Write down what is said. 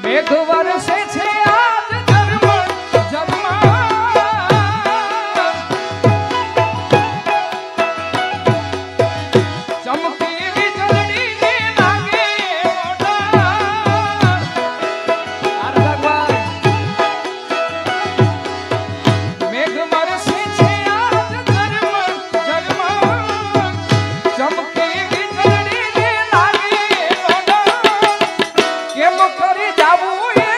મેઘ વરસે છે આજ ધર્મ જન્મ ચમકી વીજળી ને લાગે મેઘ વરસે છે આજ ધર્મ જન્મ ચમકી વીજળી ને લાગે કેમ કરી જાવું